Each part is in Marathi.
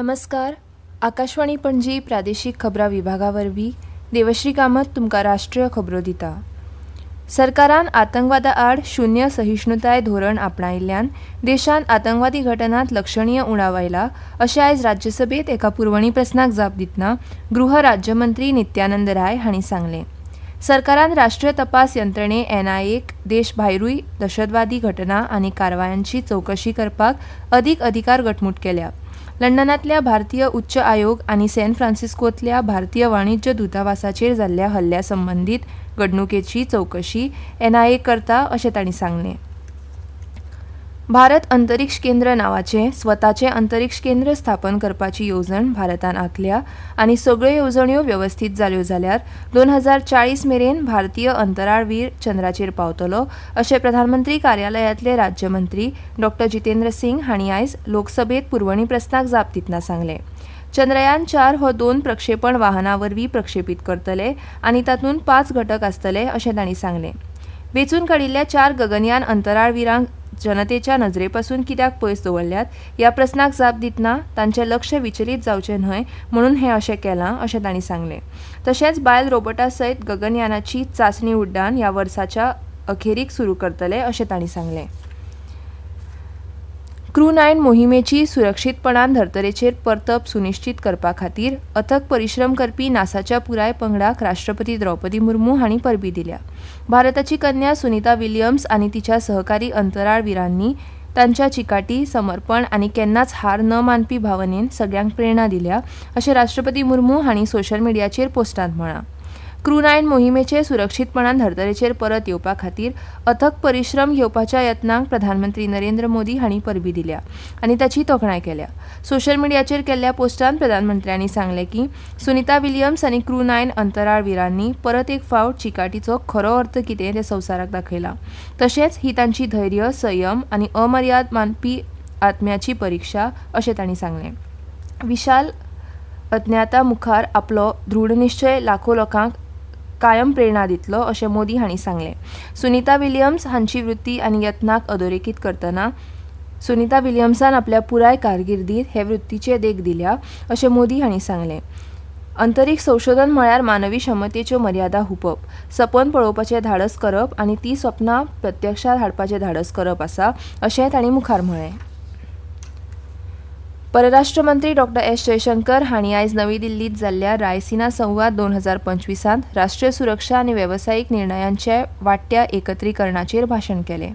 नमस्कार. आकाशवाणी पणजी प्रादेशीक खबरां विभागावरवीं देवश्री कामत तुमकां राष्ट्रीय खबरो दिता. सरकारान आतंकवादा आड शून्य सहिष्णुताय धोरण आपणायिल्ल्यान देशांत आतंकवादी घटनांत लक्षणीय उणाव आयला अशें आयज राज्यसभेत एका पुरवणी प्रस्नाक जाप दितना गृह राज्यमंत्री नित्यानंद राय हांणी सांगलें. सरकारान राष्ट्रीय तपास यंत्रणे NIAक देश भायरूय दहशतवादी घटना आनी कारवायांची चवकशी करपाक अदीक अधिकार घटमूट केल्या. लंडनांतल्या भारतीय उच्च आयोग आनी सॅन फ्रांसिस्कोंतल्या भारतीय वाणिज्य दूतावासाचेर जाल्ल्या हल्ल्या संबंदीत घडणुकेची चवकशी NIA करता अशें तांणी सांगलें. भारत अंतरिक्ष केंद्र नांवाचें स्वताचें अंतरिक्ष केंद्र स्थापन करपाची येवजण भारतान आंखल्या आनी सगळ्यो येवजण्यो वेवस्थीत जाल्यो जाल्यार 2040 मेरेन भारतीय अंतराळवीर चंद्राचेर पावतलो अशें प्रधानमंत्री कार्यालयातले राज्यमंत्री डॉ. जितेंद्र सिंग हांणी आयज लोकसभेत पुरवणी प्रस्नाक जाप दितना सांगलें. चंद्रयान 4 हो 2 प्रक्षेपण वाहनां वरवीं प्रक्षेपीत करतले आनी तातूंत 5 घटक आसतले अशें तांणी सांगलें. वेंचून काडिल्ल्या 4 गगनयान अंतराळवीरांक जनतेच्या नजरेपासून कित्याक पयस दवरल्यात ह्या प्रस्नाक जाप दितना तांचें लक्ष विचलीत जावचें न्हय म्हणून हें अशें केलां अशें तांणी सांगलें. तशेंच बायल रोबोटा सयत गगनयानाची चांचणी उड्डाण ह्या वर्साच्या अखेरीक सुरू करतले अशें तांणी सांगलें. क्रू 9 मोहिमेची सुरक्षीतपणान धर्तरेचेर परतप सुनिश्चित करपा खातीर अथक परिश्रम करपी नासाच्या पुराय पंगडाक राष्ट्रपती द्रौपदी मुर्मू हांणी परबीं दिल्या. भारताची कन्या सुनीता विलियम्स आनी तिच्या सहकारी अंतराळवीरांनी तांच्या चिकाटी, समर्पण आनी केन्नाच हार न मानपी भावनेन सगळ्यांक प्रेरणा दिल्या अशें राष्ट्रपती मुर्मू हांणी सोशल मिडियाचेर पोस्टांत म्हळां. क्रू 9 मोहिमेचे सुरक्षीतपणान धर्तरेचेर परत येवपा खातीर अथक परिश्रम घेवपाच्या यत्नांक प्रधानमंत्री नरेंद्र मोदी हांणी परबीं दिल्या आनी ताची तोखणाय केल्या. सोशल मिडियाचेर केल्ल्या पोस्टांत प्रधानमंत्र्यांनी सांगलें की सुनीता विलियम्स आनी क्रू 9 अंतराळवीरांनी परत एक फावट चिकाटीचो खरो अर्थ कितें तें संवसाराक दाखयलां. तशेंच ही तांची धैर्य, संयम आनी अमर्याद मानपी आत्म्याची परिक्षा अशें तांणी सांगलें. विशाल अज्ञाता मुखार आपलो दृढ निश्चय लाखो लोकांक कायम प्रेरणा दितलो अशें मोदी हांणी सांगलें. सुनीता विलियम्स हांची वृत्ती आनी यत्नाक अधोरेखीत करतना सुनीता विलियम्सान आपल्या पुराय कारकिर्दीत हे वृत्तीचे देख दिल्या अशें मोदी हांणी सांगलें. अंतरिक्ष संशोधन म्हळ्यार मानवी क्षमतेच्यो मर्यादा हुपप, सपन पळोवपाचें धाडस करप आनी ती सपनां प्रत्यक्षांत हाडपाचें धाडस करप आसा अशें तांणी मुखार म्हळें. परराष्ट्र मंत्री डॉ. S. जयशंकर हांणी आयज नवी दिल्लीत जाल्ल्या रायसिना संवाद 2025 राष्ट्रीय सुरक्षा आनी वेवसायीक निर्णयांच्या वाडट्या एकत्रीकरणाचेर भाशण केलें.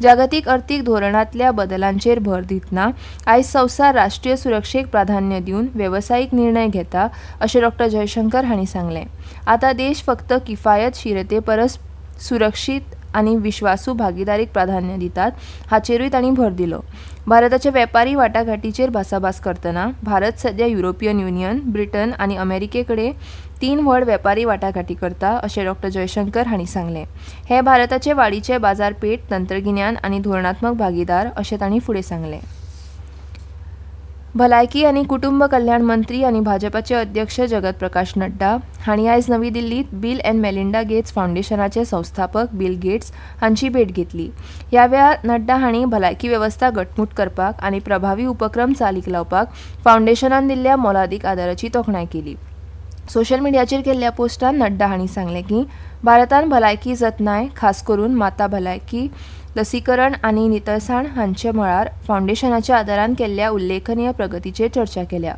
जागतीक अर्थीक धोरणांतल्या बदलांचेर भर दितना आयज संवसार राष्ट्रीय सुरक्षेक प्राधान्य दिवन वेवसायीक निर्णय घेता अशें डॉ. जयशंकर हांणी सांगलें. आतां देश फक्त किफायतशीरते परस सुरक्षीत आनी विश्वासू भागीदारीक प्राधान्य दितात हाचेरूय तांणी भर दिलो. भारताच्या वेपारी वाटाघाटीचेर भासाभास करतना भारत सध्या युरोपियन युनियन, ब्रिटन आनी अमेरिके कडेन 3 व्हड वेपारी वाटाघाटी करता अशें डॉ. जयशंकर हांणी सांगलें. हे भारताचे वाडीचे बाजारपेठ, तंत्रगिन्यान आनी धोरणात्मक भागीदार अशें तांणी फुडें सांगलें. भलायकी आनी कुटुंब कल्याण मंत्री आनी भाजपाचे अध्यक्ष जगत प्रकाश नड्डा हांणी आयज नवी दिल्लीत बिल एंड मेलिंडा गेट्स फावंडेशनाचे संस्थापक बिल गेट्स हांची भेट घेतली. ह्या वेळार नड्डा हांणी भलायकी वेवस्था घटमूट करपाक आनी प्रभावी उपक्रम चालीक लावपाक फावंडेशनान दिल्ल्या मोलादीक आदाराची तोखणाय केली. सोशल मिडियाचेर केल्ल्या पोस्टांत नड्डा हांणी सांगलें की भारतान भलायकी जतनाय, खास करून माता भलायकी, लसीकरण आनी नितळसाण हांचे मळार फावंडेशनाच्या आदारान केल्ल्या उल्लेखनीय प्रगतीचेर चर्चा केल्या.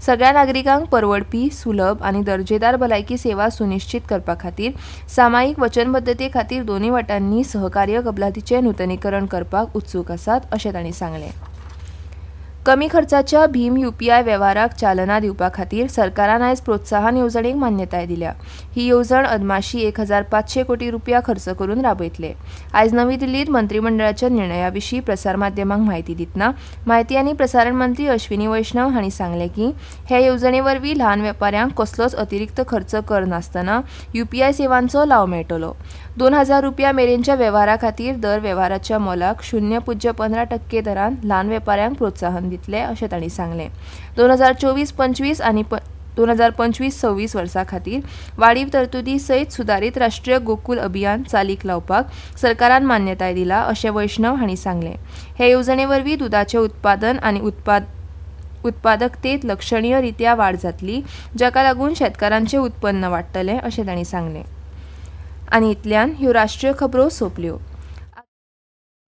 सगळ्या नागरिकांक परवडपी, सुलभ आनी दर्जेदार भलायकी सेवा सुनिश्चित करपा खातीर सामायिक वचनबद्धते खातीर दोनूय वाटांनी सहकार्य कबलातीचें नूतनीकरण करपाक उत्सूक आसात अशें तांणी सांगलें. कमी खर्चाच्या भीम UPI वेव्हाराक चालना दिवपा खातीर सरकारान आयज प्रोत्साहन येवजणेक मान्यताय दिल्या. ही येवजण अदमाशी 1500 कोटी रुपया खर्च करून राबयतले. आयज नवी दिल्लीत मंत्रिमंडळाच्या निर्णया विशीं प्रसारमाध्यमांक म्हायती दितना म्हायती आनी प्रसारण मंत्री अश्विनी वैष्णव हांणी सांगलें की हे येवजणे वरवीं ल्हान वेपाऱ्यांक कसलोच अतिरिक्त खर्च कर नासतना UPI सेवांचो लाव मेळटलो. 2000 रुपया मेरेनच्या वेव्हारा खातीर दर वेव्हाराच्या मोलाक 0.15% दरान ल्हान वेपाऱ्यांक प्रोत्साहन दितले अशें तांणी सांगलें. 2024-25 आनी 2025-26 वर्सा खातीर वाडीव तरतुदी सयत सुदारीत राष्ट्रीय गोकुल अभियान चालीक लावपाक सरकारान मान्यताय दिला अशें वैष्णव हांणी सांगलें. हे येवजणे वरवीं दुदाचें उत्पादन आनी उत्पादकतेत लक्षणीय रित्या वाढ जातली, जाका लागून शेतकारांचे उत्पन्न वाडटलें अशें तांणी सांगलें. आनी इतल्यान ह्यो राष्ट्रीय खबरो सोंपल्यो.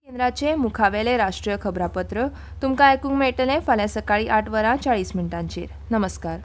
केंद्राचे मुखावेले राष्ट्रीय खबरापत्र तुमकां आयकूंक मेळटलें फाल्यां सकाळीं 8:40 नमस्कार.